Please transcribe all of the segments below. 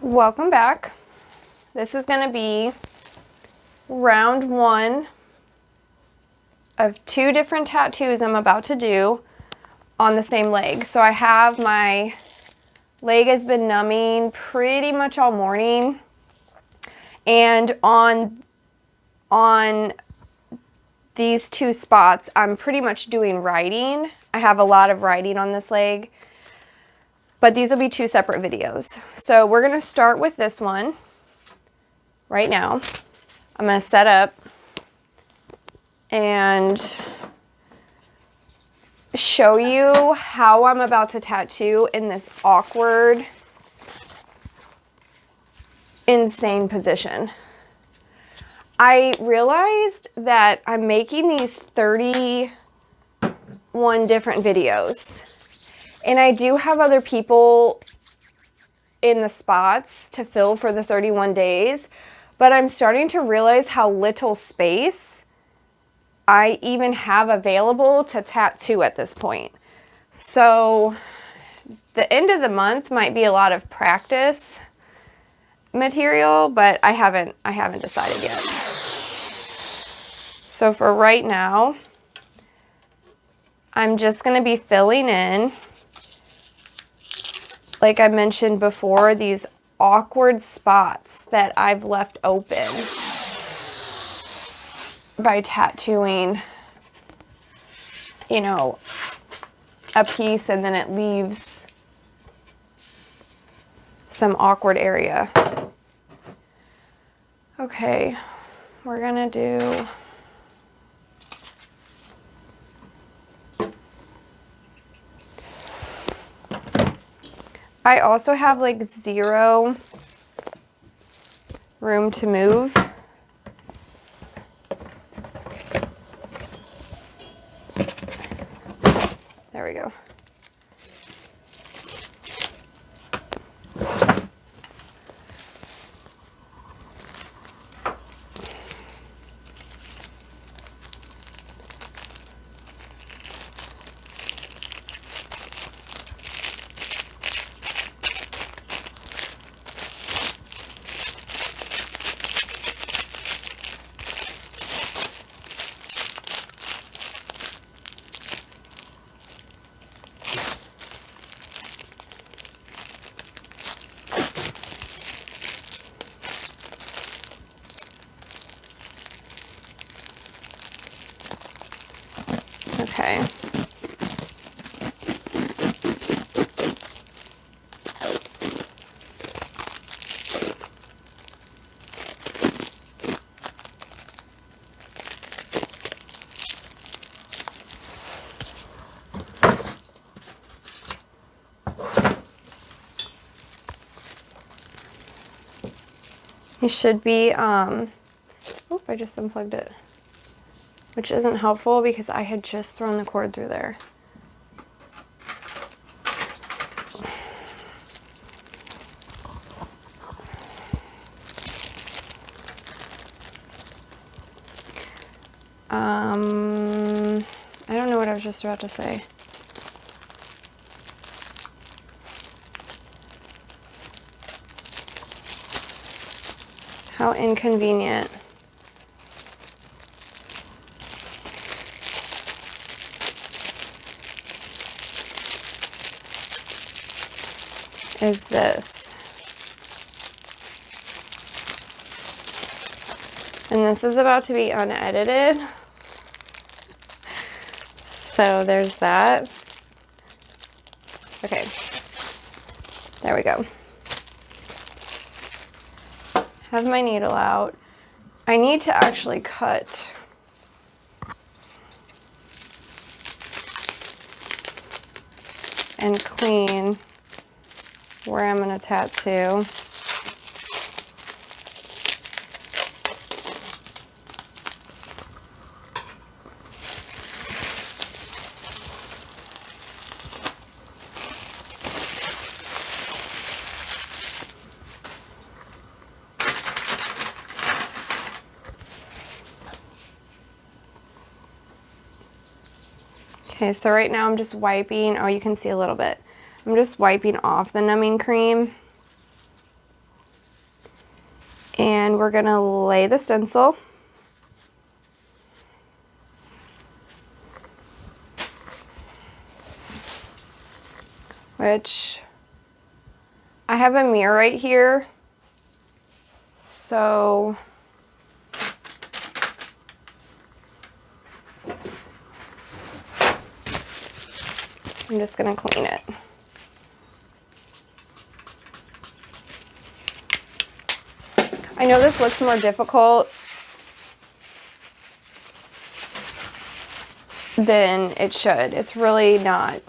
Welcome back. This is going to be round one of two different tattoos I'm about to do on the same leg. So I have my leg has been numbing pretty much all morning, and on these two spots I'm pretty much doing writing. I have a lot of writing on this leg, but these will be two separate videos. So we're going to start with this one right now. I'm going to set up and show you how I'm about to tattoo in this awkward, insane position. I realized that I'm making these 31 different videos, and I do have other people in the spots to fill for the 31 days, but I'm starting to realize how little space I even have available to tattoo at this point. So the end of the month might be a lot of practice material, but I haven't decided yet. So for right now, I'm just going to be filling in, like I mentioned before, these awkward spots that I've left open by tattooing, you know, a piece and then it leaves some awkward area. Okay, we're gonna do I also have like 0 room to move. There we go. Okay. You should be, oh, I just unplugged it, which isn't helpful because I had just thrown the cord through there. I don't know what I was just about to say. How inconvenient. Is this? And this is about to be unedited. So there's that. Okay. There we go. Have my needle out. I need to actually cut and clean where I'm going to tattoo. Okay, so right now I'm just wiping, oh, you can see a little bit. I'm just wiping off the numbing cream And we're going to lay the stencil. Which I have a mirror right here. So I'm just going to clean it. I know this looks more difficult than it should. It's really not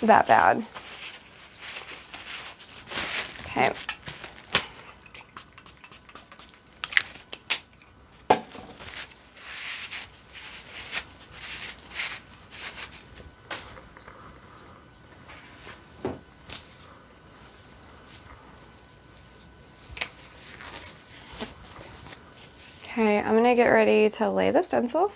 that bad. Okay. Okay, I'm gonna get ready to lay the stencil.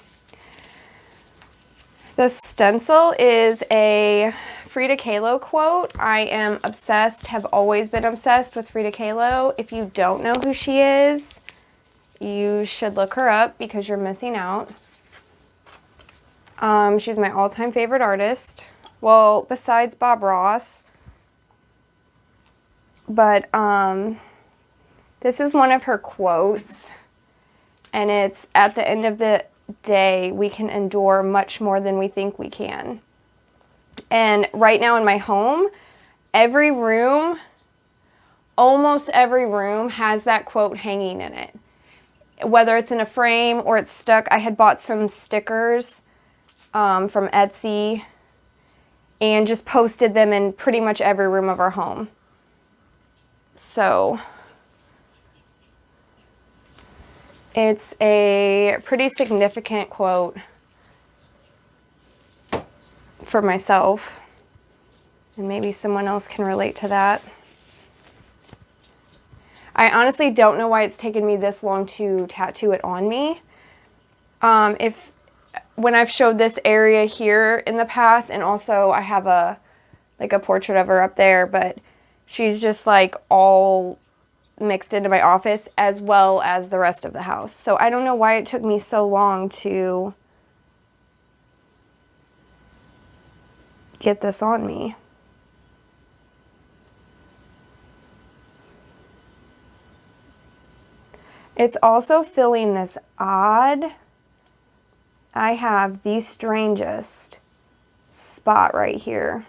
The stencil is a Frida Kahlo quote. I am obsessed, have always been obsessed with Frida Kahlo. If you don't know who she is, you should look her up because you're missing out. She's my all-time favorite artist. Well, besides Bob Ross. But this is one of her quotes. And it's, at the end of the day, we can endure much more than we think we can. And right now in my home, every room, almost every room has that quote hanging in it. Whether it's in a frame or it's stuck. I had bought some stickers from Etsy and just posted them in pretty much every room of our home. So it's a pretty significant quote for myself, and maybe someone else can relate to that. I honestly don't know why it's taken me this long to tattoo it on me. When I've showed this area here in the past, and also I have a portrait of her up there, but she's just like all mixed into my office as well as the rest of the house. So I don't know why it took me so long to get this on me. It's also feeling this odd. I have the strangest spot right here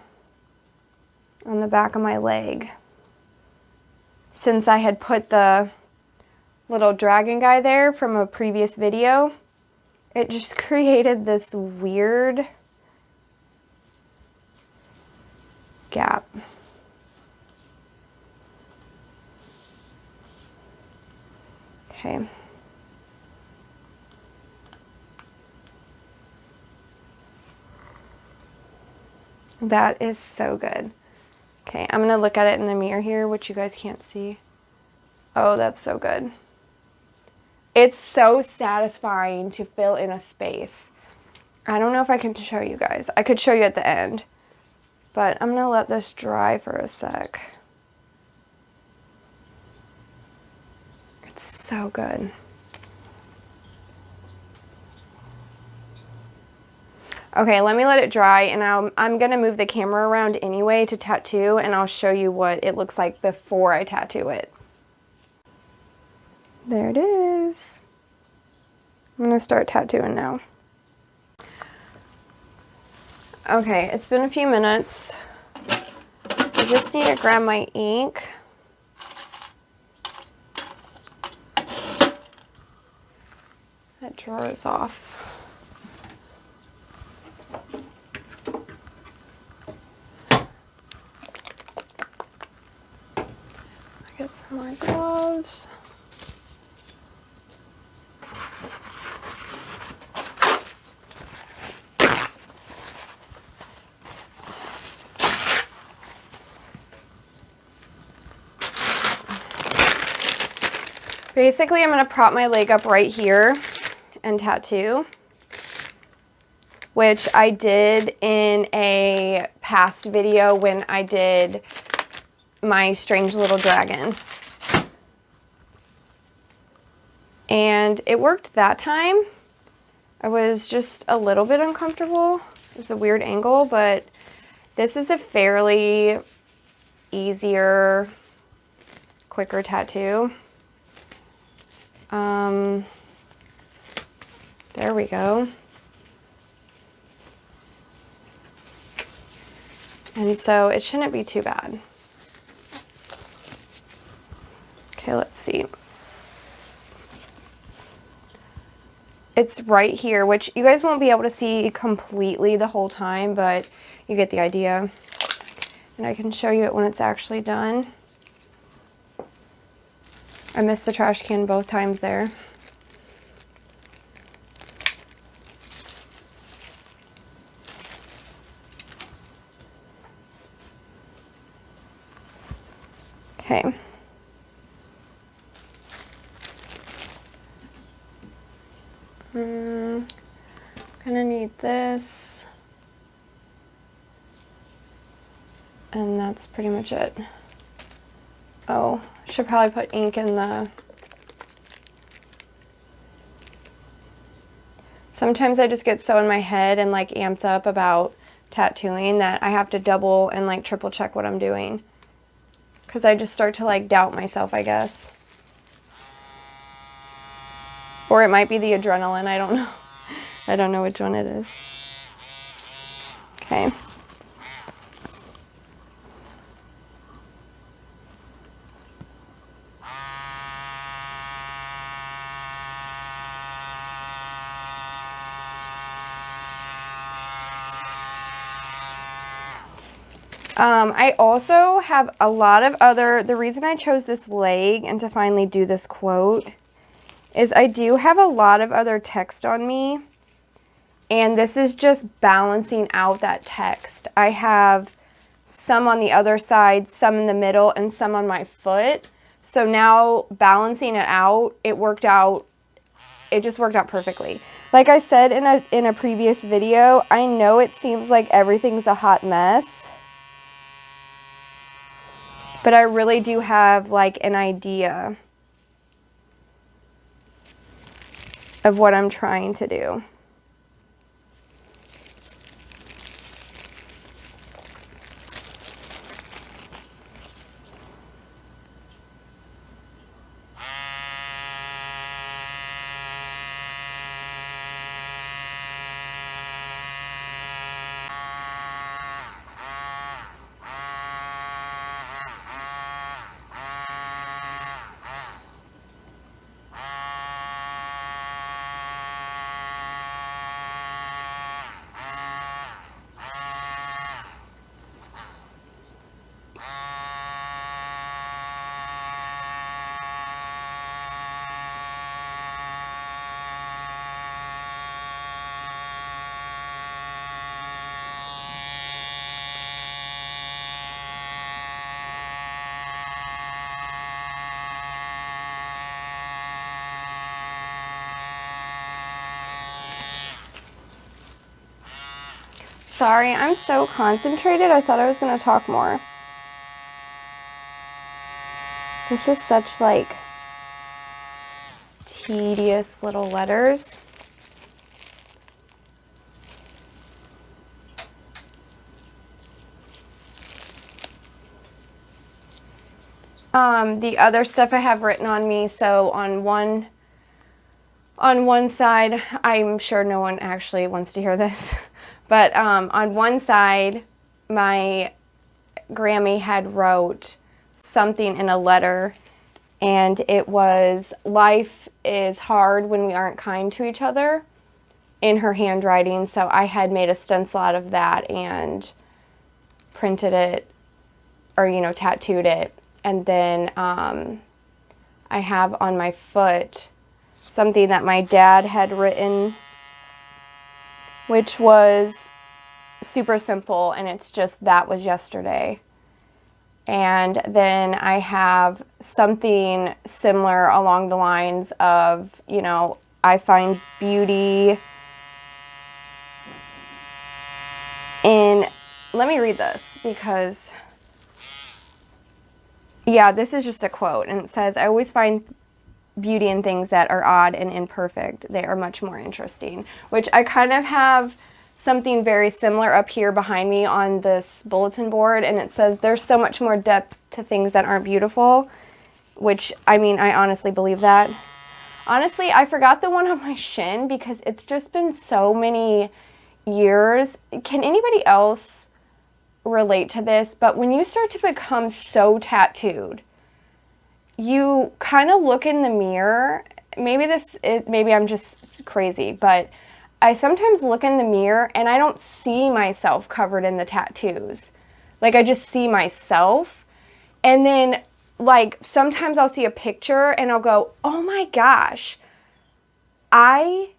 on the back of my leg. Since I had put the little dragon guy there from a previous video, it just created this weird gap. Okay. That is so good. Okay, I'm gonna look at it in the mirror here, which you guys can't see. Oh, that's so good. It's so satisfying to fill in a space. I don't know if I can show you guys. I could show you at the end, but I'm gonna let this dry for a sec. It's so good. Okay, let me let it dry, and I'm gonna move the camera around anyway to tattoo, and I'll show you what it looks like before I tattoo it. There it is. I'm gonna start tattooing now. Okay, it's been a few minutes. I just need to grab my ink. That drawer is off. Get some more gloves. Basically, I'm going to prop my leg up right here and tattoo, which I did in a past video when I did my strange little dragon. And it worked that time. I was just a little bit uncomfortable. It's a weird angle, but this is a fairly easier, quicker tattoo. There we go. And so it shouldn't be too bad. Okay, let's see. It's right here, which you guys won't be able to see completely the whole time, but you get the idea. And I can show you it when it's actually done. I missed the trash can both times there. Okay. Gonna need this. And that's pretty much it. Oh, should probably put ink in the... Sometimes I just get so in my head and like amped up about tattooing that I have to double and like triple check what I'm doing. Because I just start to like doubt myself, I guess. Or it might be the adrenaline, I don't know. I don't know which one it is. Okay. I also have a lot of the reason I chose this leg and to finally do this quote is I do have a lot of other text on me, and this is just balancing out that text. I have some on the other side, some in the middle, and some on my foot. So now balancing it out, it just worked out perfectly. Like I said in a previous video, I know it seems like everything's a hot mess, but I really do have like an idea of what I'm trying to do. Sorry, I'm so concentrated. I thought I was going to talk more. This is such like tedious little letters. The other stuff I have written on me, so on one side, I'm sure no one actually wants to hear this, but on one side, my Grammy had wrote something in a letter, and it was, "Life is hard when we aren't kind to each other," in her handwriting. So I had made a stencil out of that and printed it, or tattooed it. And then I have on my foot something that my dad had written, which was super simple, and it's just, "That was yesterday." And then I have something similar along the lines of, I find beauty in, let me read this because Yeah, this is just a quote, and it says, I always find beauty in things that are odd and imperfect. They are much more interesting, which I kind of have something very similar up here behind me on this bulletin board, and it says there's so much more depth to things that aren't beautiful, which, I mean, I honestly believe that. Honestly, I forgot the one on my shin because it's just been so many years. Can anybody else relate to this? But when you start to become so tattooed, you kind of look in the mirror. Maybe I'm just crazy, but I sometimes look in the mirror and I don't see myself covered in the tattoos. Like, I just see myself. And then, like, sometimes I'll see a picture and I'll go, oh my gosh, I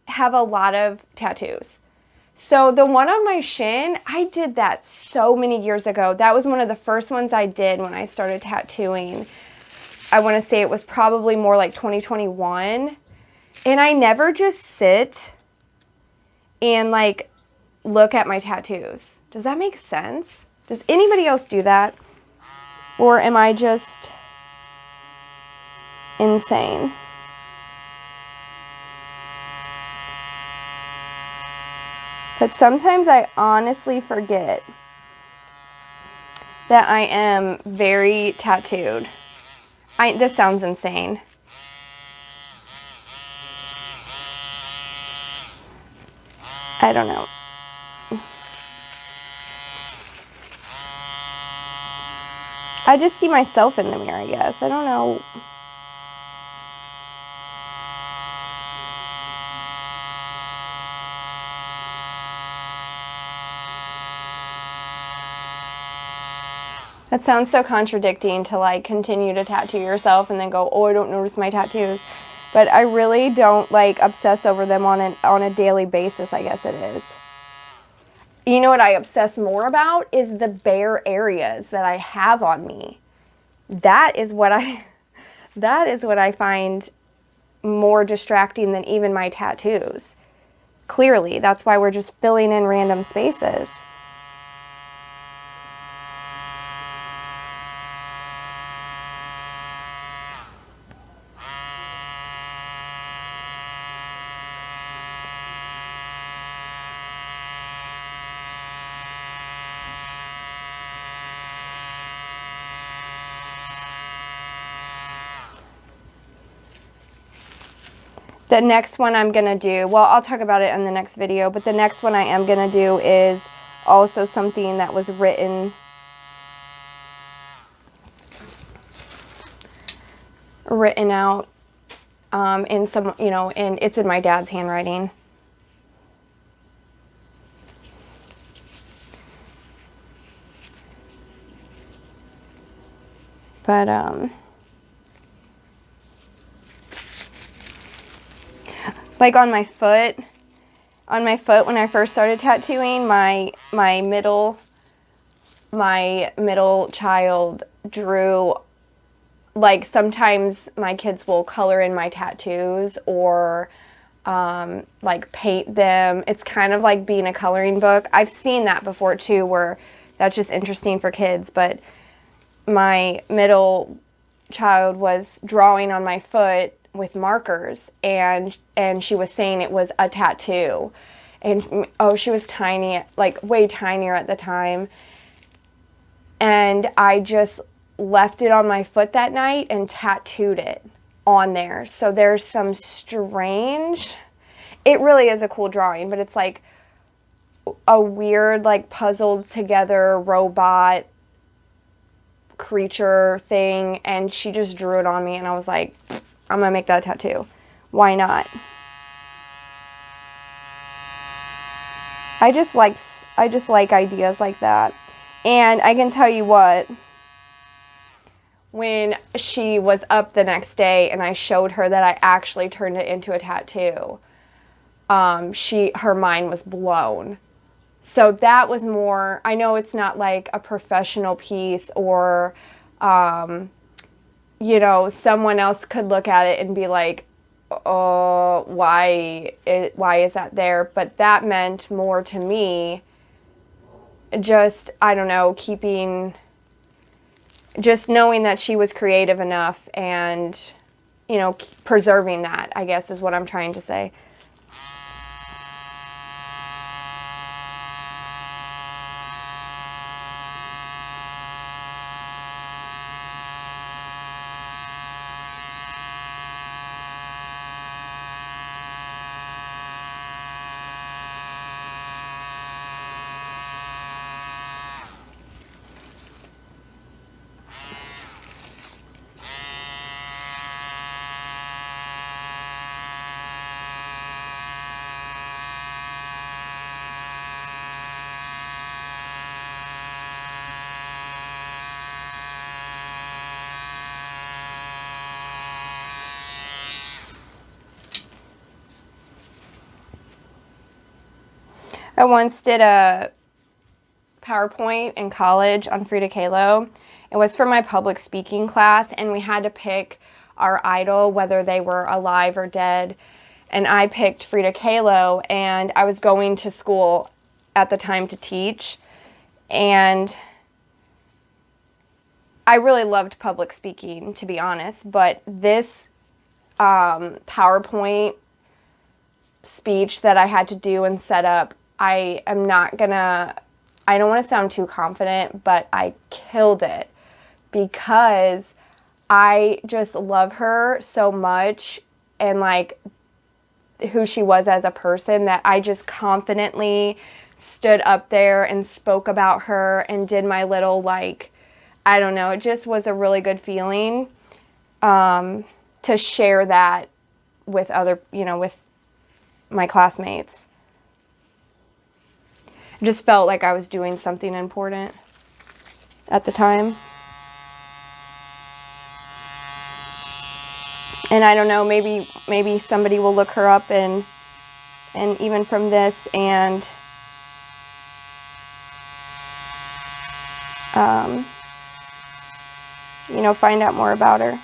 have a lot of tattoos. So the one on my shin, I did that so many years ago. That was one of the first ones I did when I started tattooing. I want to say it was probably more like 2021. And I never just sit and like look at my tattoos. Does that make sense? Does anybody else do that? Or am I just insane? But sometimes I honestly forget that I am very tattooed. This sounds insane. I don't know. I just see myself in the mirror, I guess. I don't know. That sounds so contradicting to like continue to tattoo yourself and then go, oh, I don't notice my tattoos. But I really don't like obsess over them on a daily basis, I guess it is. You know what I obsess more about is the bare areas that I have on me. That is what I find more distracting than even my tattoos. Clearly, that's why we're just filling in random spaces. The next one I'm going to do, well, I'll talk about it in the next video, but the next one I am going to do is also something that was written out in some, you know, and it's in my dad's handwriting. But, like on my foot when I first started tattooing, my middle child drew, like sometimes my kids will color in my tattoos or like paint them. It's kind of like being a coloring book. I've seen that before too, where that's just interesting for kids, but my middle child was drawing on my foot with markers, and she was saying it was a tattoo. And oh, she was tiny, like way tinier at the time. And I just left it on my foot that night and tattooed it on there. So there's some strange, it really is a cool drawing, but it's like a weird, like puzzled together robot creature thing, and she just drew it on me, and I was like, I'm gonna make that a tattoo. Why not? I just like ideas like that. And I can tell you what, when she was up the next day and I showed her that I actually turned it into a tattoo, her mind was blown. So that was more, I know it's not like a professional piece or, you know, someone else could look at it and be like, oh, why is that there? But that meant more to me, just, I don't know, keeping just knowing that she was creative enough and, you know, preserving that, I guess, is what I'm trying to say. I once did a PowerPoint in college on Frida Kahlo. It was for my public speaking class, and we had to pick our idol, whether they were alive or dead. And I picked Frida Kahlo, and I was going to school at the time to teach. And I really loved public speaking, to be honest, but this PowerPoint speech that I had to do and set up, I don't want to sound too confident, but I killed it because I just love her so much and like who she was as a person that I just confidently stood up there and spoke about her and did my little, like, I don't know, it just was a really good feeling to share that with other, you know, with my classmates. It just felt like I was doing something important at the time. And I don't know, maybe somebody will look her up and even from this and you know, find out more about her.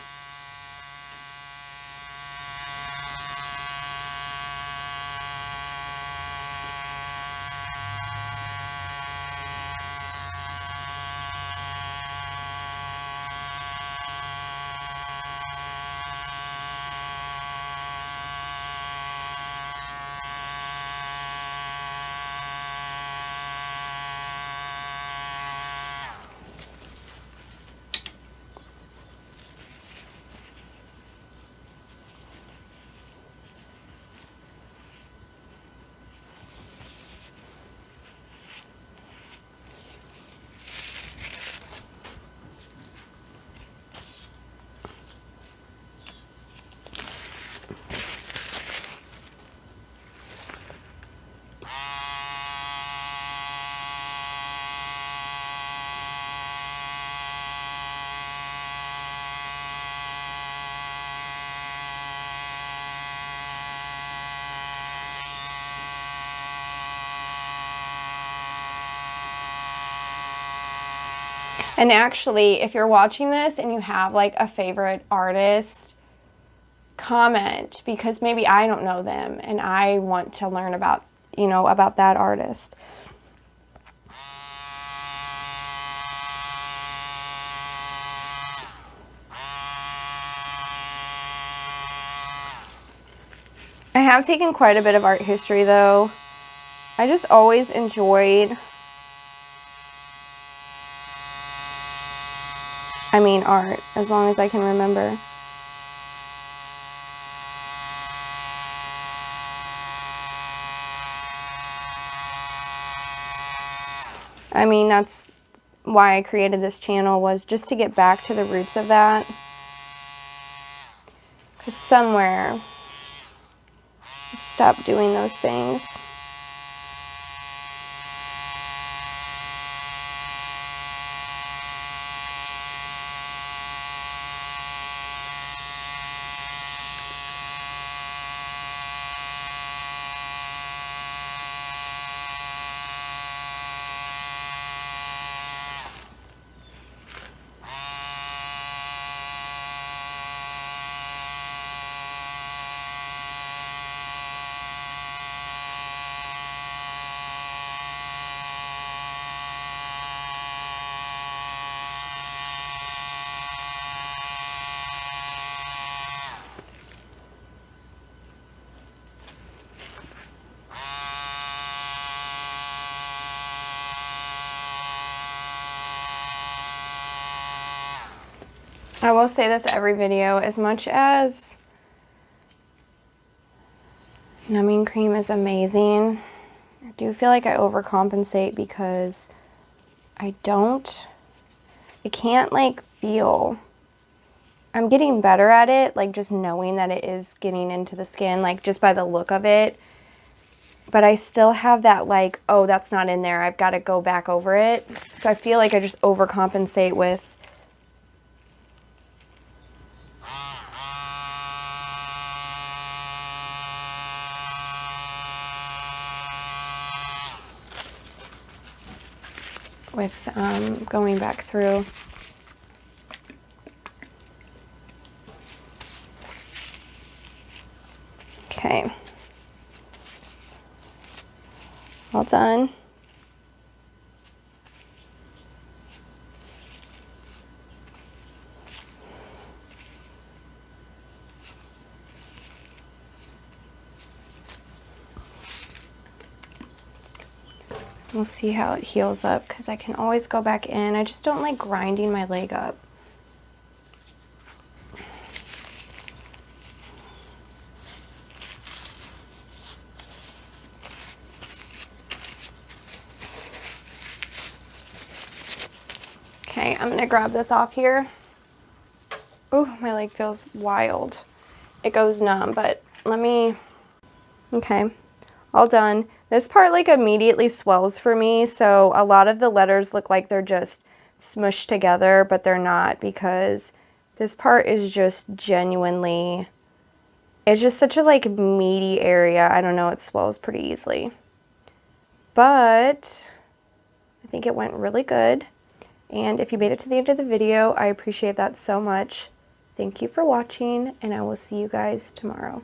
And actually, if you're watching this and you have like a favorite artist, comment, because maybe I don't know them and I want to learn about, you know, about that artist. I have taken quite a bit of art history though. I just always enjoyed, art, as long as I can remember. That's why I created this channel, was just to get back to the roots of that. Because somewhere, I stopped doing those things. I will say this every video, as much as numbing cream is amazing, I do feel like I overcompensate because I can't like feel. I'm getting better at it, like just knowing that it is getting into the skin, like just by the look of it. But I still have that like, oh, that's not in there, I've got to go back over it. So I feel like I just overcompensate with going back through. Okay. All done. We'll see how it heals up because I can always go back in. I just don't like grinding my leg up. Okay, I'm gonna grab this off here. Oh, my leg feels wild. It goes numb, but let me, okay, all done. This part like immediately swells for me, so a lot of the letters look like they're just smushed together, but they're not because this part is just genuinely, it's just such a like meaty area. I don't know, it swells pretty easily. But I think it went really good. And if you made it to the end of the video, I appreciate that so much. Thank you for watching, and I will see you guys tomorrow.